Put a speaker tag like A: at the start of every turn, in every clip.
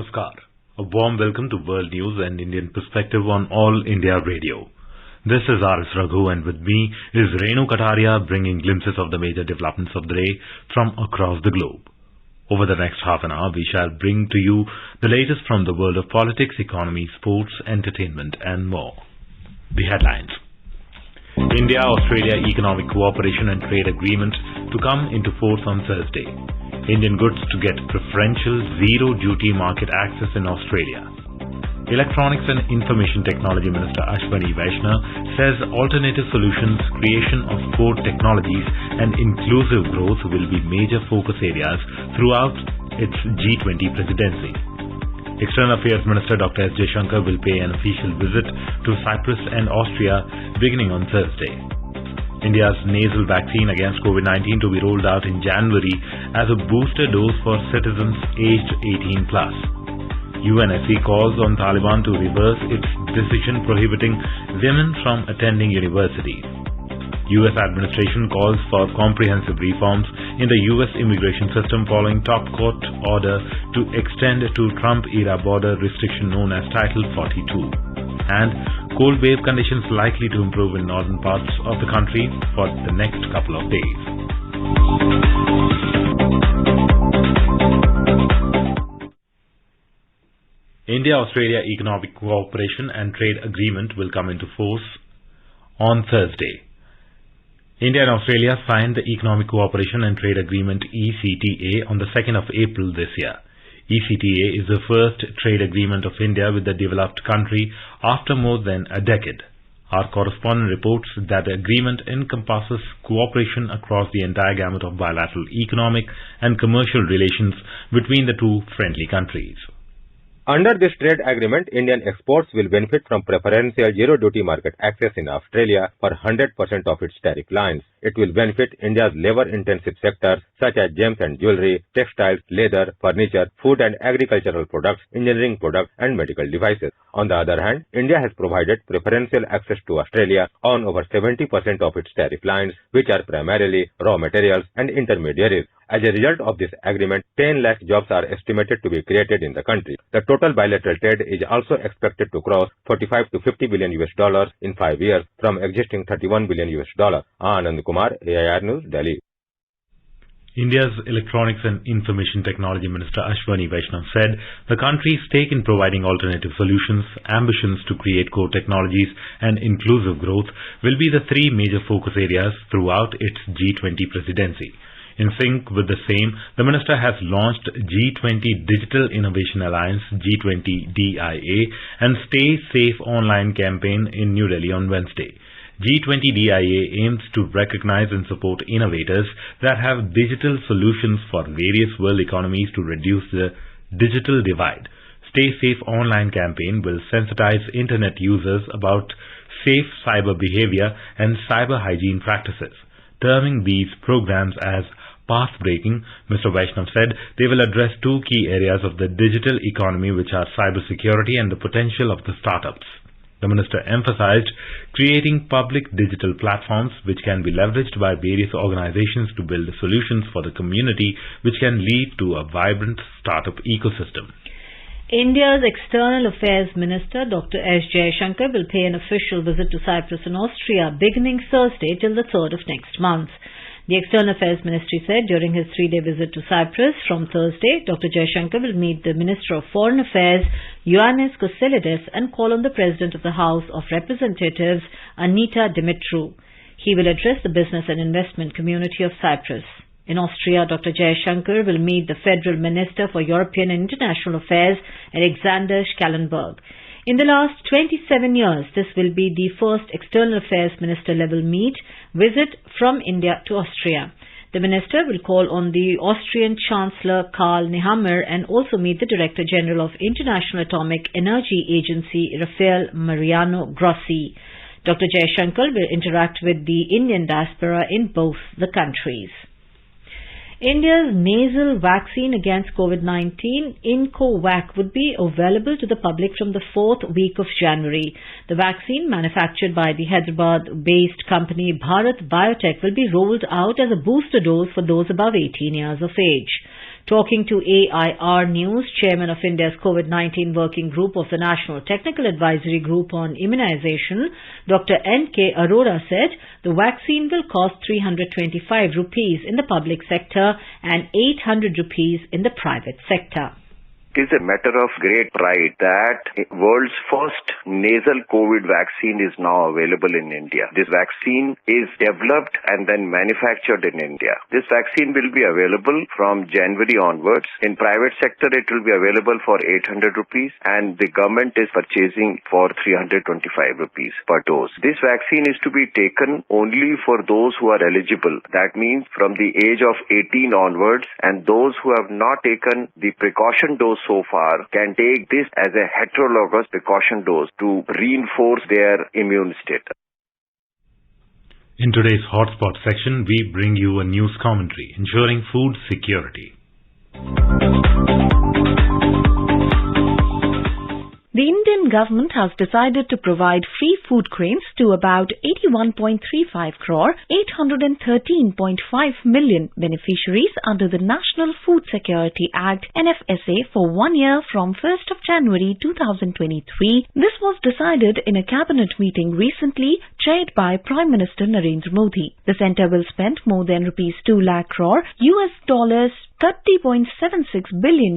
A: Namaskar. A warm welcome to World News and Indian Perspective on All India Radio. This is R.S. Raghu, and with me is Renu Kataria, bringing glimpses of the major developments of the day from across the globe. Over the next half an hour, we shall bring to you the latest from the world of politics, economy, sports, entertainment and more. The headlines. India-Australia Economic Cooperation and Trade Agreement to come into force on Thursday. Indian goods to get preferential zero-duty market access in Australia. Electronics and Information Technology Minister Ashwani Vaishnaw says alternative solutions, creation of core technologies and inclusive growth will be major focus areas throughout its G20 presidency. External Affairs Minister Dr. S. Jaishankar will pay an official visit to Cyprus and Austria beginning on Thursday. India's nasal vaccine against COVID-19 to be rolled out in January as a booster dose for citizens aged 18+. UNSC calls on Taliban to reverse its decision prohibiting women from attending universities. U.S. administration calls for comprehensive reforms in the U.S. immigration system following top court order to extend to Trump-era border restriction known as Title 42. And cold wave conditions likely to improve in northern parts of the country for the next couple of days. India-Australia Economic Cooperation and Trade Agreement will come into force on Thursday. India and Australia signed the Economic Cooperation and Trade Agreement ECTA on the 2nd of April this year. ECTA is the first trade agreement of India with the developed country after more than a decade. Our correspondent reports that the agreement encompasses cooperation across the entire gamut of bilateral economic and commercial relations between the two friendly countries.
B: Under this trade agreement, Indian exports will benefit from preferential zero-duty market access in Australia for 100% of its tariff lines. It will benefit India's labor-intensive sectors such as gems and jewelry, textiles, leather, furniture, food and agricultural products, engineering products and medical devices. On the other hand, India has provided preferential access to Australia on over 70% of its tariff lines, which are primarily raw materials and intermediaries. As a result of this agreement, 10 lakh jobs are estimated to be created in the country. The total bilateral trade is also expected to cross 45 to 50 billion US dollars in 5 years from existing 31 billion US dollars. Anand Kumar, AIR News, Delhi.
A: India's Electronics and Information Technology Minister Ashwani Vaishnaw said the country's stake in providing alternative solutions, ambitions to create core technologies and inclusive growth will be the three major focus areas throughout its G20 presidency. In sync with the same, the minister has launched G20 Digital Innovation Alliance G20 DIA and Stay Safe online campaign in New Delhi on Wednesday. G20 DIA aims to recognize and support innovators that have digital solutions for various world economies to reduce the digital divide. Stay Safe online campaign will sensitize internet users about safe cyber behavior and cyber hygiene practices. Terming these programs as path-breaking, Mr. Vaishnaw said they will address two key areas of the digital economy, which are cybersecurity and the potential of the startups. The minister emphasized creating public digital platforms which can be leveraged by various organizations to build solutions for the community which can lead to a vibrant startup ecosystem.
C: India's External Affairs Minister Dr. S. Jaishankar will pay an official visit to Cyprus and Austria beginning Thursday till the 3rd of next month. The External Affairs Ministry said during his 3-day visit to Cyprus from Thursday, Dr. Jaishankar will meet the Minister of Foreign Affairs, Ioannis Kourtsidis, and call on the President of the House of Representatives, Annita Dimitrou. He will address the business and investment community of Cyprus. In Austria, Dr. Jaishankar will meet the Federal Minister for European and International Affairs, Alexander Schallenberg. In the last 27 years, this will be the first External Affairs Minister-level visit from India to Austria. The minister will call on the Austrian Chancellor Karl Nehammer and also meet the Director General of International Atomic Energy Agency, Rafael Mariano Grossi. Dr. Jaishankar will interact with the Indian diaspora in both the countries. India's nasal vaccine against COVID-19, Incovac, would be available to the public from the 4th week of January. The vaccine, manufactured by the Hyderabad-based company Bharat Biotech, will be rolled out as a booster dose for those above 18 years of age. Talking to AIR News, Chairman of India's COVID-19 Working Group of the National Technical Advisory Group on Immunization, Dr. N.K. Arora said the vaccine will cost 325 rupees in the public sector and 800 rupees in the private sector.
D: It is a matter of great pride that world's first nasal COVID vaccine is now available in India. This vaccine is developed and then manufactured in India. This vaccine will be available from January onwards. In private sector, it will be available for 800 rupees and the government is purchasing for 325 rupees per dose. This vaccine is to be taken only for those who are eligible. That means from the age of 18 onwards, and those who have not taken the precaution dose so far can take this as a heterologous precaution dose to reinforce their immune state.
A: In today's Hotspot section, we bring you a news commentary ensuring food security.
E: The Indian government has decided to provide free food grains to about 81.35 crore 813.5 million beneficiaries under the National Food Security Act NFSA for 1 year from 1st of January 2023. This was decided in a cabinet meeting recently chaired by Prime Minister Narendra Modi. The centre will spend more than rupees 2 lakh crore $30.76 billion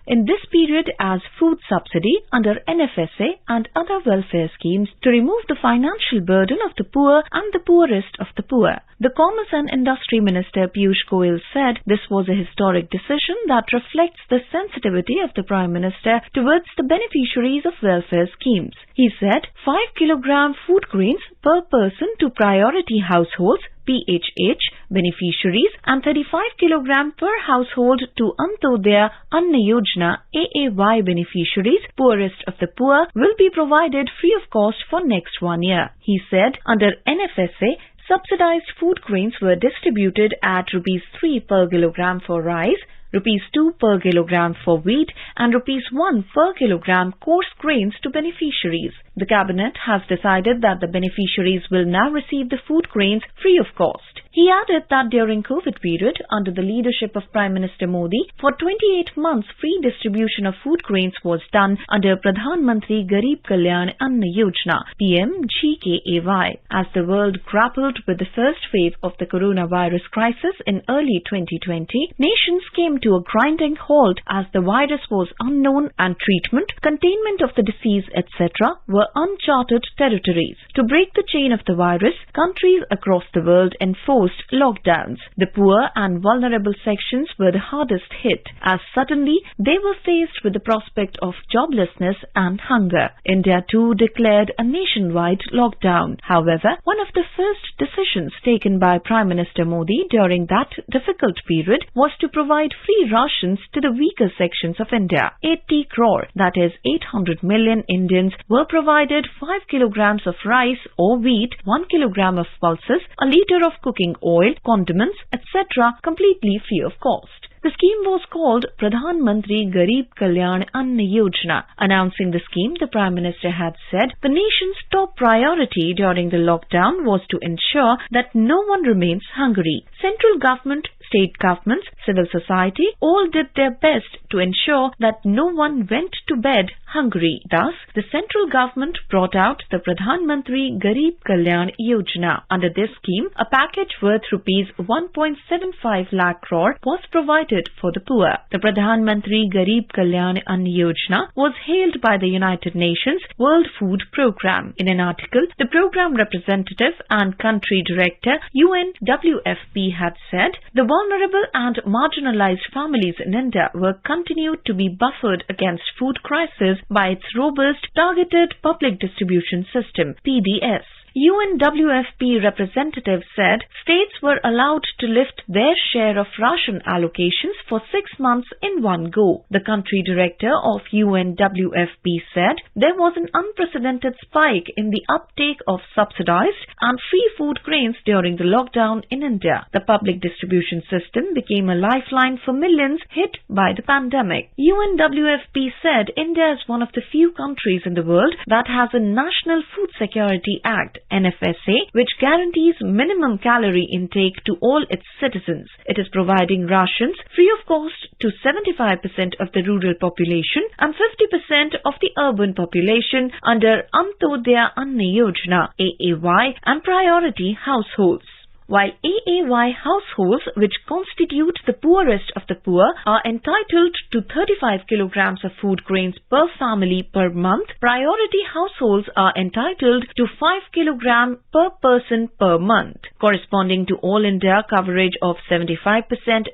E: in this period as food subsidy under NFSA and other welfare schemes to remove the financial burden of the poor and the poorest of the poor. The Commerce and Industry Minister Piyush Goyal said this was a historic decision that reflects the sensitivity of the Prime Minister towards the beneficiaries of welfare schemes. He said 5 kilogram food grains per person to priority households PHH beneficiaries and 35 kilogram per household to Antodaya Anna Yojana AAY beneficiaries, poorest of the poor, will be provided free of cost for next 1 year. He said under NFSA, subsidized food grains were distributed at rupees 3 per kilogram for rice, rupees 2 per kilogram for wheat and rupees 1 per kilogram coarse grains to beneficiaries. The cabinet has decided that the beneficiaries will now receive the food grains free of cost. He added that during COVID period, under the leadership of Prime Minister Modi, for 28 months free distribution of food grains was done under Pradhan Mantri Garib Kalyan Anna Yojana PMGKAY. As the world grappled with the first wave of the coronavirus crisis in early 2020, nations came to a grinding halt as the virus was unknown and treatment, containment of the disease, etc. were uncharted territories. To break the chain of the virus, countries across the world enforced lockdowns. The poor and vulnerable sections were the hardest hit as suddenly they were faced with the prospect of joblessness and hunger. India too declared a nationwide lockdown. However, one of the first decisions taken by Prime Minister Modi during that difficult period was to provide free rations to the weaker sections of India. 80 crore, that is 800 million Indians, were provided 5 kilograms of rice or wheat, 1 kilogram of pulses, a liter of cooking oil, condiments, etc. completely free of cost. The scheme was called Pradhan Mantri Garib Kalyan Anna Yojana. Announcing the scheme, the Prime Minister had said the nation's top priority during the lockdown was to ensure that no one remains hungry. Central government, state governments, civil society all did their best to ensure that no one went to bed hungry. Thus, the central government brought out the Pradhan Mantri Garib Kalyan Yojana. Under this scheme, a package worth rupees 1.75 lakh crore was provided for the poor. The Pradhan Mantri Garib Kalyan Anna Yojana was hailed by the United Nations World Food Programme. In an article, the program representative and country director UNWFP had said the vulnerable and marginalized families in India were continued to be buffered against food crisis by its robust targeted public distribution system PDS. UNWFP representative said states were allowed to lift their share of ration allocations for 6 months in one go. The country director of UNWFP said there was an unprecedented spike in the uptake of subsidized and free food grains during the lockdown in India. The public distribution system became a lifeline for millions hit by the pandemic. UNWFP said India is one of the few countries in the world that has a National Food Security Act NFSA, which guarantees minimum calorie intake to all its citizens. It is providing rations free of cost to 75% of the rural population and 50% of the urban population under Antodaya Anna Yojana, AAY, and priority households. While AAY households, which constitute the poorest of the poor, are entitled to 35 kilograms of food grains per family per month, priority households are entitled to 5 kilograms per person per month, corresponding to all India coverage of 75%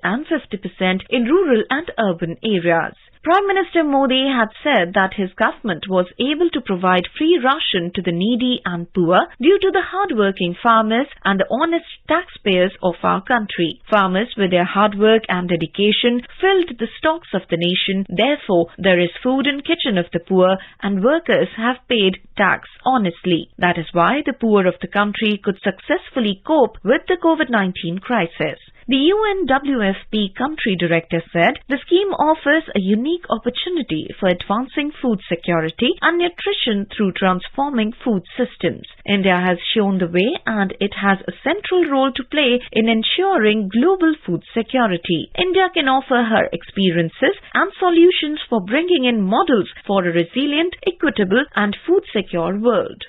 E: and 50% in rural and urban areas. Prime Minister Modi had said that his government was able to provide free ration to the needy and poor due to the hard-working farmers and the honest taxpayers of our country. Farmers, with their hard work and dedication, filled the stocks of the nation. Therefore, there is food in kitchen of the poor, and workers have paid tax honestly. That is why the poor of the country could successfully cope with the COVID-19 crisis. The UNWFP country director said the scheme offers a unique opportunity for advancing food security and nutrition through transforming food systems. India has shown the way and it has a central role to play in ensuring global food security. India can offer her experiences and solutions for bringing in models for a resilient, equitable and food-secure world.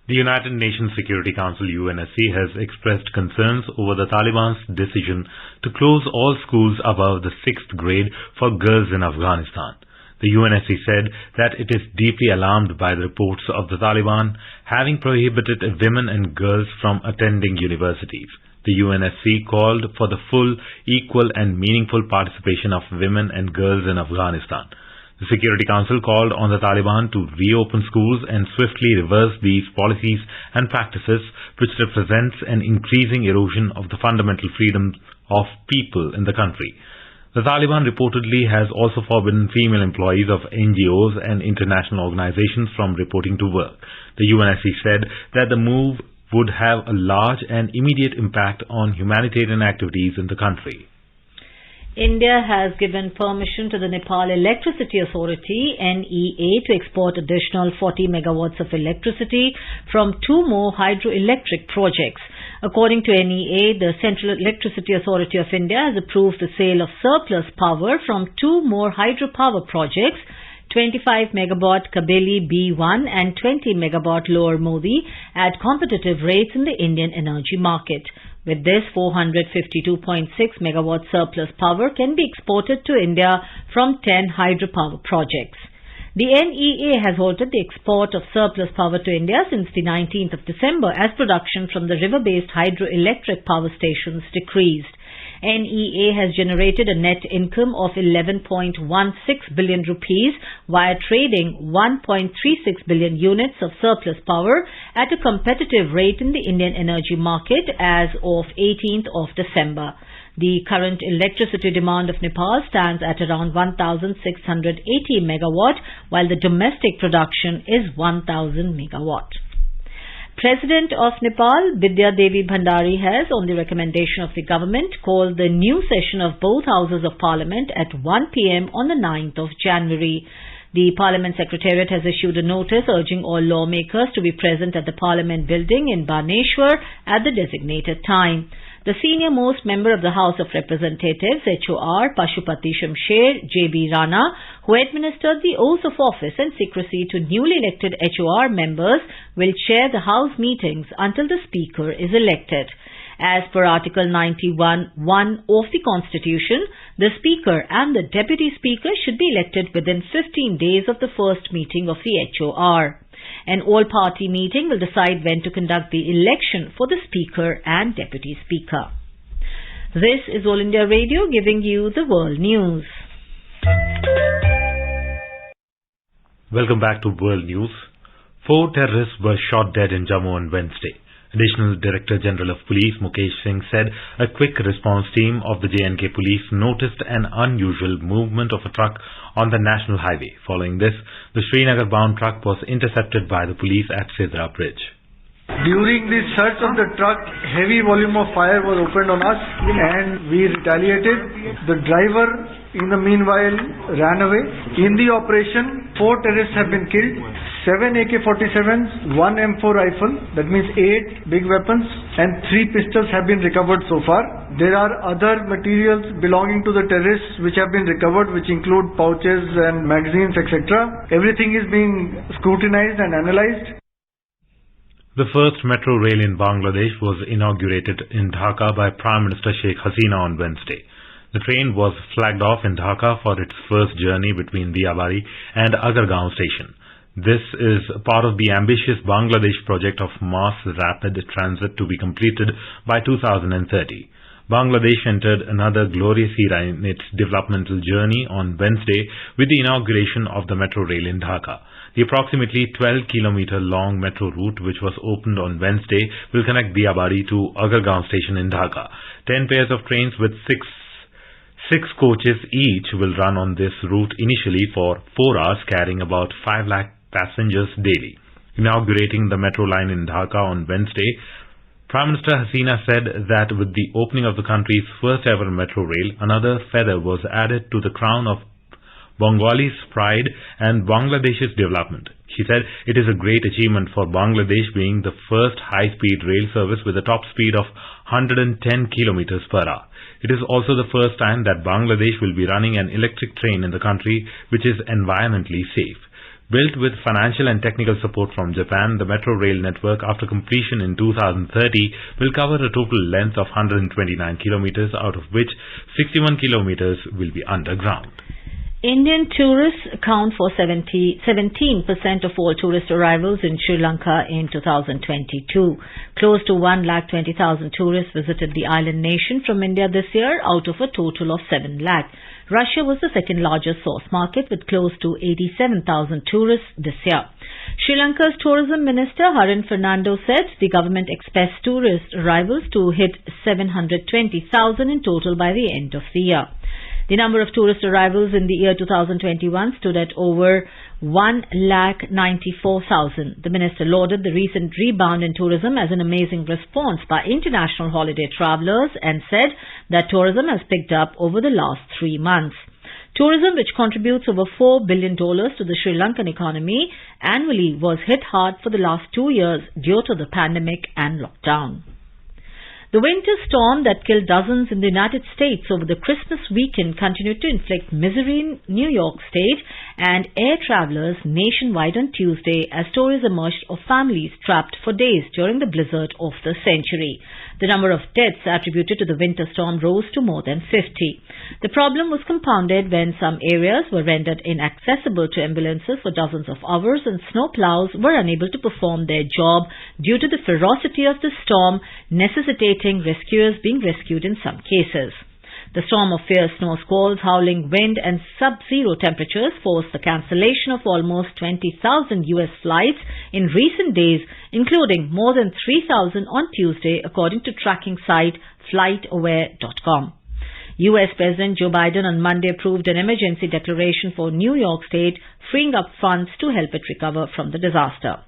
A: The United Nations Security Council UNSC has expressed concerns over the Taliban's decision to close all schools above the 6th grade for girls in Afghanistan. The UNSC said that it is deeply alarmed by the reports of the Taliban having prohibited women and girls from attending universities. The UNSC called for the full, equal and meaningful participation of women and girls in Afghanistan. The Security Council called on the Taliban to reopen schools and swiftly reverse these policies and practices, which represents an increasing erosion of the fundamental freedoms of people in the country. The Taliban reportedly has also forbidden female employees of NGOs and international organizations from reporting to work. The UNSC said that the move would have a large and immediate impact on humanitarian activities in the country.
C: India has given permission to the Nepal Electricity Authority NEA to export additional 40 megawatts of electricity from 2 more hydroelectric projects. According to NEA, the Central Electricity Authority of India has approved the sale of surplus power from 2 more hydropower projects, 25 megawatt Kabeli B1 and 20 megawatt Lower Modi, at competitive rates in the Indian energy market. With this, 452.6 megawatt surplus power can be exported to India from 10 hydropower projects. The NEA has halted the export of surplus power to India since the 19th of December as production from the river-based hydroelectric power stations decreased. NEA has generated a net income of 11.16 billion rupees via trading 1.36 billion units of surplus power at a competitive rate in the Indian energy market as of 18th of December. The current electricity demand of Nepal stands at around 1,680 megawatt, while the domestic production is 1,000 megawatt. President of Nepal, Bidya Devi Bhandari, has, on the recommendation of the government, called the new session of both houses of parliament at 1 p.m. on the 9th of January. The Parliament Secretariat has issued a notice urging all lawmakers to be present at the Parliament building in Bhaneshwar at the designated time. The senior-most member of the House of Representatives, HOR, Pashupati Shamsher J.B. Rana, who administered the oath of office and secrecy to newly elected HOR members, will chair the House meetings until the Speaker is elected. As per Article 91(1) of the Constitution, the Speaker and the Deputy Speaker should be elected within 15 days of the first meeting of the HOR. An all-party meeting will decide when to conduct the election for the Speaker and Deputy Speaker. This is All India Radio giving you the world news.
A: Welcome back to World News. 4 terrorists were shot dead in Jammu on Wednesday. Additional Director General of Police Mukesh Singh said a quick response team of the J&K Police noticed an unusual movement of a truck on the National Highway. Following this, the Srinagar-bound truck was intercepted by the police at Sidra Bridge.
F: During the search of the truck, heavy volume of fire was opened on us and we retaliated. The driver, in the meanwhile, ran away. In the operation, 4 terrorists have been killed, 7 AK-47s, 1 M4 rifle, that means 8 big weapons, and 3 pistols have been recovered so far. There are other materials belonging to the terrorists which have been recovered, which include pouches and magazines, etc. Everything is being scrutinized and analyzed.
A: The first metro rail in Bangladesh was inaugurated in Dhaka by Prime Minister Sheikh Hasina on Wednesday. The train was flagged off in Dhaka for its first journey between Diabari and Agargaon station. This is part of the ambitious Bangladesh project of mass rapid transit to be completed by 2030. Bangladesh entered another glorious era in its developmental journey on Wednesday with the inauguration of the metro rail in Dhaka. The approximately 12-kilometer long metro route, which was opened on Wednesday, will connect Diabari to Agargaon station in Dhaka. 10 pairs of trains with six coaches each will run on this route initially for 4 hours, carrying about 5 lakh passengers daily. Inaugurating the metro line in Dhaka on Wednesday, Prime Minister Hasina said that with the opening of the country's first ever metro rail, another feather was added to the crown of Bengalis' pride and Bangladesh's development. She said it is a great achievement for Bangladesh being the first high-speed rail service with a top speed of 110 kilometers per hour. It is also the first time that Bangladesh will be running an electric train in the country, which is environmentally safe. Built with financial and technical support from Japan, the metro rail network after completion in 2030 will cover a total length of 129 kilometers, out of which 61 kilometers will be underground.
C: Indian tourists account for 17% of all tourist arrivals in Sri Lanka in 2022. Close to 120,000 tourists visited the island nation from India this year, out of a total of 7 lakh. Russia was the second largest source market with close to 87,000 tourists this year. Sri Lanka's tourism minister Harin Fernando said the government expects tourist arrivals to hit 720,000 in total by the end of the year. The number of tourist arrivals in the year 2021 stood at over 1,94,000. The minister lauded the recent rebound in tourism as an amazing response by international holiday travellers and said that tourism has picked up over the last 3 months. Tourism, which contributes over $4 billion to the Sri Lankan economy annually, was hit hard for the last 2 years due to the pandemic and lockdown. The winter storm that killed dozens in the United States over the Christmas weekend continued to inflict misery in New York State and air travelers nationwide on Tuesday as stories emerged of families trapped for days during the blizzard of the century. The number of deaths attributed to the winter storm rose to more than 50. The problem was compounded when some areas were rendered inaccessible to ambulances for dozens of hours and snowplows were unable to perform their job due to the ferocity of the storm, necessitating rescuers being rescued in some cases. The storm of fierce snow squalls, howling wind and sub-zero temperatures forced the cancellation of almost 20,000 U.S. flights in recent days, including more than 3,000 on Tuesday, according to tracking site FlightAware.com. U.S. President Joe Biden on Monday approved an emergency declaration for New York State, freeing up funds to help it recover from the disaster.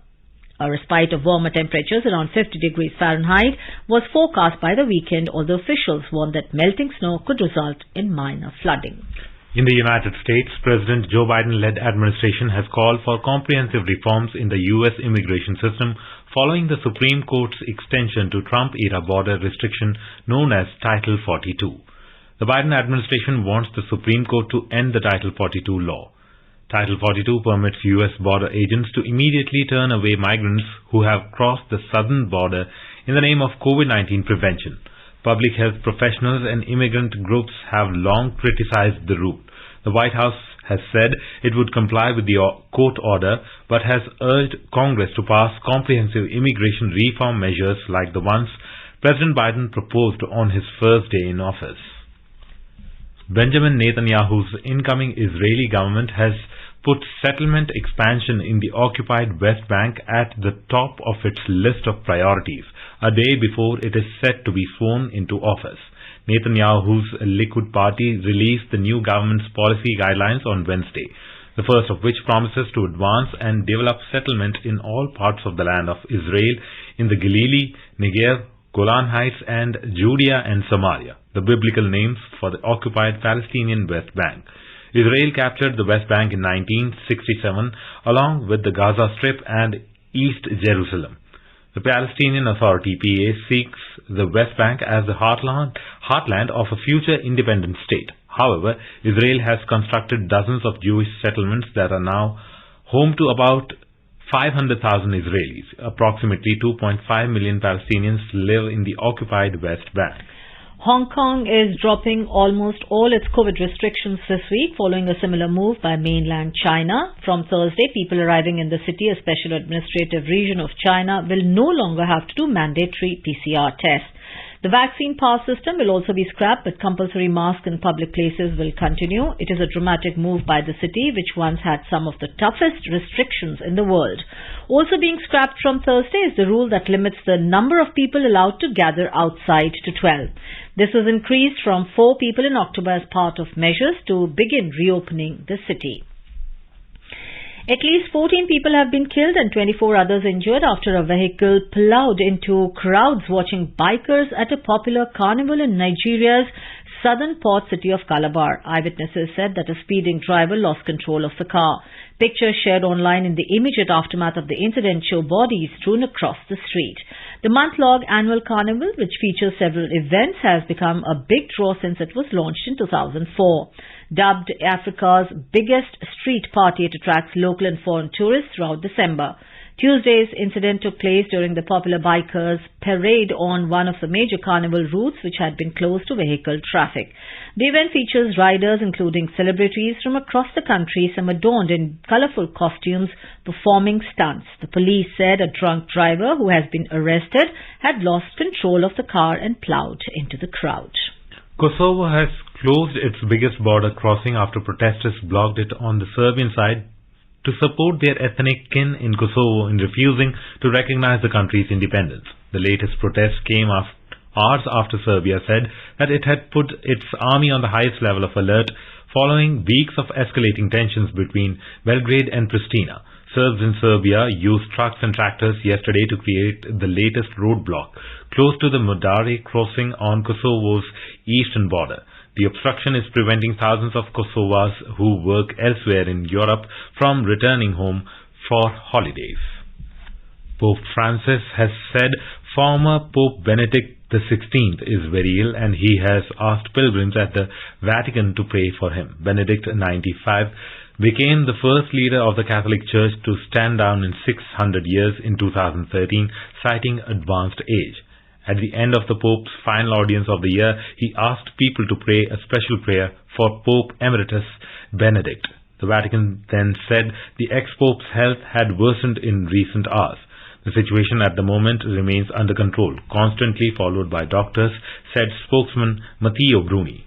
C: A respite of warmer temperatures around 50 degrees Fahrenheit was forecast by the weekend, although officials warned that melting snow could result in minor flooding.
A: In the United States, President Joe Biden-led administration has called for comprehensive reforms in the U.S. immigration system following the Supreme Court's extension to Trump-era border restriction known as Title 42. The Biden administration wants the Supreme Court to end the Title 42 law. Title 42 permits U.S. border agents to immediately turn away migrants who have crossed the southern border in the name of COVID-19 prevention. Public health professionals and immigrant groups have long criticized the route. The White House has said it would comply with the court order, but has urged Congress to pass comprehensive immigration reform measures like the ones President Biden proposed on his first day in office. Benjamin Netanyahu's incoming Israeli government has put settlement expansion in the occupied West Bank at the top of its list of priorities, a day before it is set to be sworn into office. Netanyahu's Likud party released the new government's policy guidelines on Wednesday, the first of which promises to advance and develop settlement in all parts of the land of Israel in the Galilee, Negev, Golan Heights and Judea and Samaria, the biblical names for the occupied Palestinian West Bank. Israel captured the West Bank in 1967 along with the Gaza Strip and East Jerusalem. The Palestinian Authority (PA) seeks the West Bank as the heartland of a future independent state. However, Israel has constructed dozens of Jewish settlements that are now home to about 500,000 Israelis. Approximately 2.5 million Palestinians live in the occupied West Bank.
C: Hong Kong is dropping almost all its COVID restrictions this week following a similar move by mainland China. From Thursday, people arriving in the city, a special administrative region of China, will no longer have to do mandatory PCR tests. The vaccine pass system will also be scrapped, but compulsory masks in public places will continue. It is a dramatic move by the city, which once had some of the toughest restrictions in the world. Also being scrapped from Thursday is the rule that limits the number of people allowed to gather outside to 12. This was increased from 4 people in October as part of measures to begin reopening the city. At least 14 people have been killed and 24 others injured after a vehicle plowed into crowds watching bikers at a popular carnival in Nigeria's southern port city of Calabar. Eyewitnesses said that a speeding driver lost control of the car. Pictures shared online in the immediate aftermath of the incident show bodies strewn across the street. The month-long annual carnival, which features several events, has become a big draw since it was launched in 2004. Dubbed Africa's biggest street party, it attracts local and foreign tourists throughout December. Tuesday's incident took place during the popular bikers' parade on one of the major carnival routes which had been closed to vehicle traffic. The event features riders including celebrities from across the country, some adorned in colorful costumes, performing stunts. The police said a drunk driver who has been arrested had lost control of the car and plowed into the crowd.
A: Kosovo has closed its biggest border crossing after protesters blocked it on the Serbian side to support their ethnic kin in Kosovo in refusing to recognize the country's independence. The latest protest came hours after Serbia said that it had put its army on the highest level of alert following weeks of escalating tensions between Belgrade and Pristina. Serbs in Serbia used trucks and tractors yesterday to create the latest roadblock close to the Modari crossing on Kosovo's eastern border. The obstruction is preventing thousands of Kosovars who work elsewhere in Europe from returning home for holidays. Pope Francis has said former Pope Benedict XVI is very ill and he has asked pilgrims at the Vatican to pray for him. Benedict, 95, became the first leader of the Catholic Church to stand down in 600 years in 2013, citing advanced age. At the end of the Pope's final audience of the year, he asked people to pray a special prayer for Pope Emeritus Benedict. The Vatican then said the ex-Pope's health had worsened in recent hours. The situation at the moment remains under control, constantly followed by doctors, said spokesman Matteo Bruni.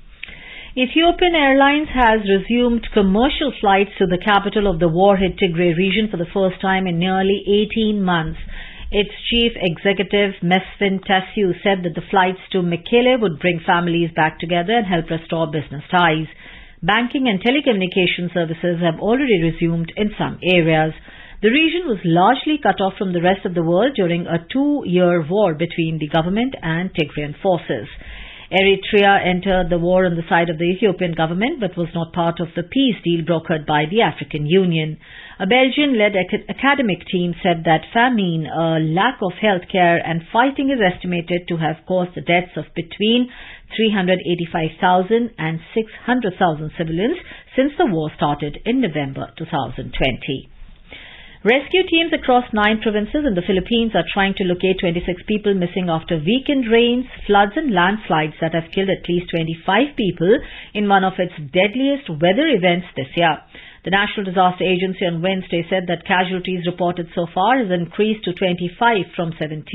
C: Ethiopian Airlines has resumed commercial flights to the capital of the war-hit Tigray region for the first time in nearly 18 months. Its chief executive, Mesfin Tassiu, said that the flights to Mekele would bring families back together and help restore business ties. Banking and telecommunication services have already resumed in some areas. The region was largely cut off from the rest of the world during a 2-year war between the government and Tigrayan forces. Eritrea entered the war on the side of the Ethiopian government but was not part of the peace deal brokered by the African Union. A Belgian-led academic team said that famine, a lack of health care and fighting is estimated to have caused the deaths of between 385,000 and 600,000 civilians since the war started in November 2020. Rescue teams across 9 provinces in the Philippines are trying to locate 26 people missing after weekend rains, floods and landslides that have killed at least 25 people in one of its deadliest weather events this year. The National Disaster Agency on Wednesday said that casualties reported so far has increased to 25 from 17,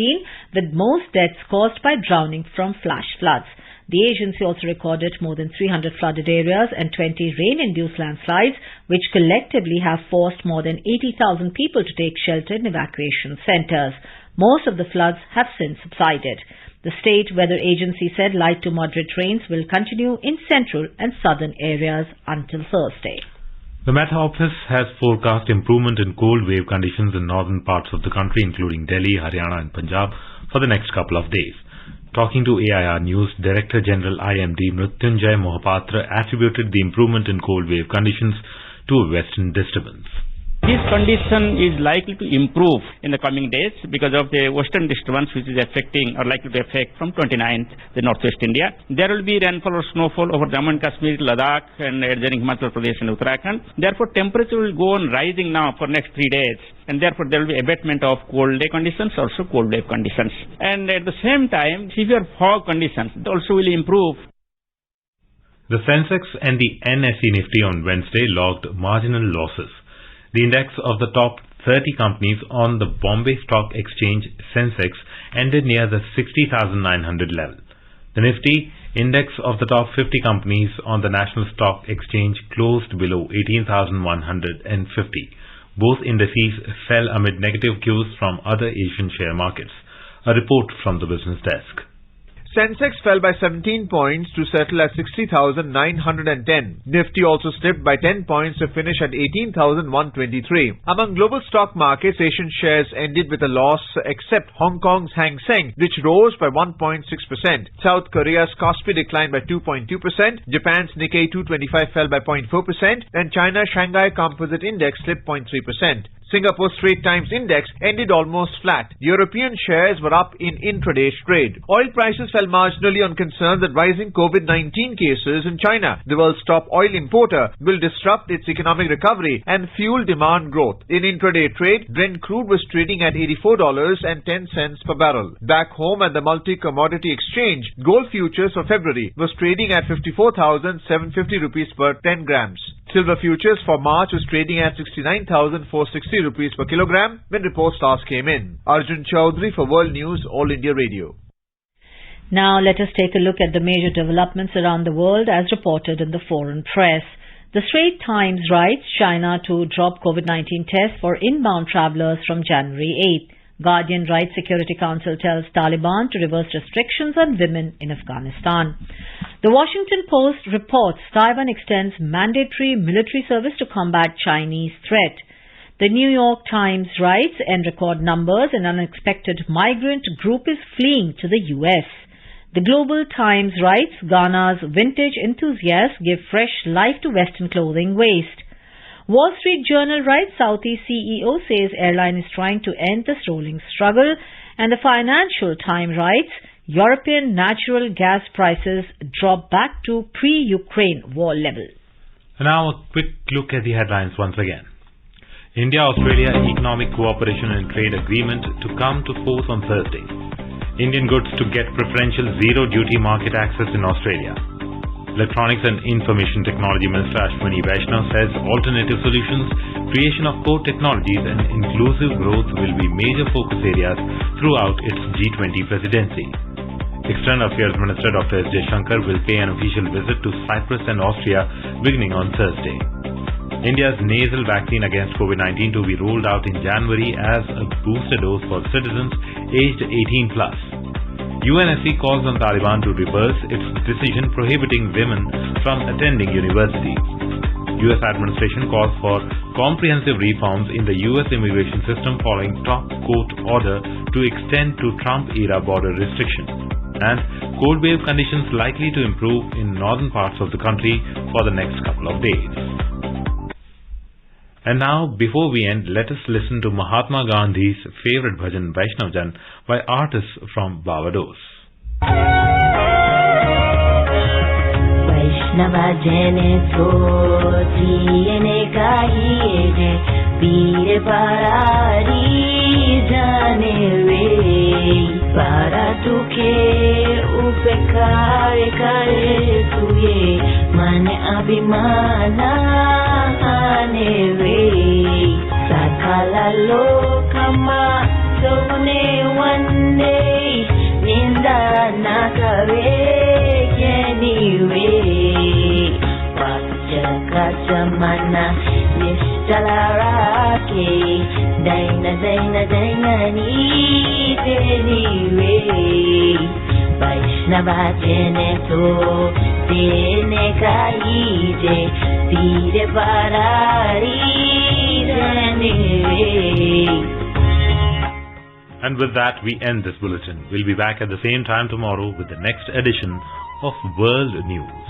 C: with most deaths caused by drowning from flash floods. The agency also recorded more than 300 flooded areas and 20 rain-induced landslides, which collectively have forced more than 80,000 people to take shelter in evacuation centers. Most of the floods have since subsided. The state weather agency said light to moderate rains will continue in central and southern areas until Thursday.
A: The Met Office has forecast improvement in cold wave conditions in northern parts of the country, including Delhi, Haryana and Punjab, for the next couple of days. Talking to AIR News, Director General IMD Mrutyunjay Mohapatra attributed the improvement in cold wave conditions to a western disturbance.
G: This condition is likely to improve in the coming days because of the western disturbance which is affecting or likely to affect from 29th the northwest India. There will be rainfall or snowfall over Jammu and Kashmir, Ladakh and adjoining Himachal Pradesh and Uttarakhand. Therefore, temperature will go on rising now for next 3 days. And therefore, there will be abatement of cold day conditions, also cold wave conditions. And at the same time, severe fog conditions also will improve.
A: The Sensex and the NSE Nifty on Wednesday logged marginal losses. The index of the top 30 companies on the Bombay Stock Exchange Sensex ended near the 60,900 level. The Nifty index of the top 50 companies on the National Stock Exchange closed below 18,150. Both indices fell amid negative cues from other Asian share markets. A report from the business desk.
H: Sensex fell by 17 points to settle at 60,910. Nifty also slipped by 10 points to finish at 18,123. Among global stock markets, Asian shares ended with a loss except Hong Kong's Hang Seng, which rose by 1.6%. South Korea's Kospi declined by 2.2%. Japan's Nikkei 225 fell by 0.4%. And China's Shanghai Composite Index slipped 0.3%. Singapore's Straits Times Index ended almost flat. European shares were up in intraday trade. Oil prices fell marginally on concerns that rising COVID-19 cases in China, the world's top oil importer, will disrupt its economic recovery and fuel demand growth. In intraday trade, Brent crude was trading at $84.10 per barrel. Back home at the multi-commodity exchange, gold futures for February was trading at 54,750 rupees per 10 grams. Silver futures for March was trading at 69,460 rupees per kilogram when reports last came in. Arjun Chaudhary for World News, All India Radio.
C: Now let us take a look at the major developments around the world as reported in the foreign press. The Straits Times writes China to drop COVID-19 tests for inbound travellers from January 8th. Guardian writes Security Council tells Taliban to reverse restrictions on women in Afghanistan. The Washington Post reports Taiwan extends mandatory military service to combat Chinese threat. The New York Times writes in record numbers an unexpected migrant group is fleeing to the U.S. The Global Times writes Ghana's vintage enthusiasts give fresh life to Western clothing waste. Wall Street Journal writes Southeast CEO says airline is trying to end this rolling struggle. And the Financial Times writes European natural gas prices drop back to pre-Ukraine war level.
A: Now a quick look at the headlines once again. India-Australia Economic Cooperation and Trade Agreement to come to force on Thursday. Indian goods to get preferential zero-duty market access in Australia. Electronics and Information Technology Minister Ashwani Vaishnav says alternative solutions, creation of core technologies and inclusive growth will be major focus areas throughout its G20 presidency. External Affairs Minister Dr. S. Jaishankar will pay an official visit to Cyprus and Austria beginning on Thursday. India's nasal vaccine against COVID-19 to be rolled out in January as a booster dose for citizens aged 18+. UNSC calls on Taliban to reverse its decision prohibiting women from attending universities. US administration calls for comprehensive reforms in the US immigration system following top court order to extend to Trump-era border restrictions. And cold wave conditions likely to improve in northern parts of the country for the next couple of days. And now, before we end, let us listen to Mahatma Gandhi's favorite bhajan Vaishnav Jan by artists from Barbados.
I: Vaishnava jane to jiyane kahiye veer parari jane ve para tukhe upekare kare tuye man abhimana Sakala lokama sone one day ninda nakare anyway Vacha kachamana nishtalarake daina ni anyway Vaishnava jene to tene kaije Tire parari anyway.
A: And with that, we end this bulletin. We'll be back at the same time tomorrow with the next edition of World News.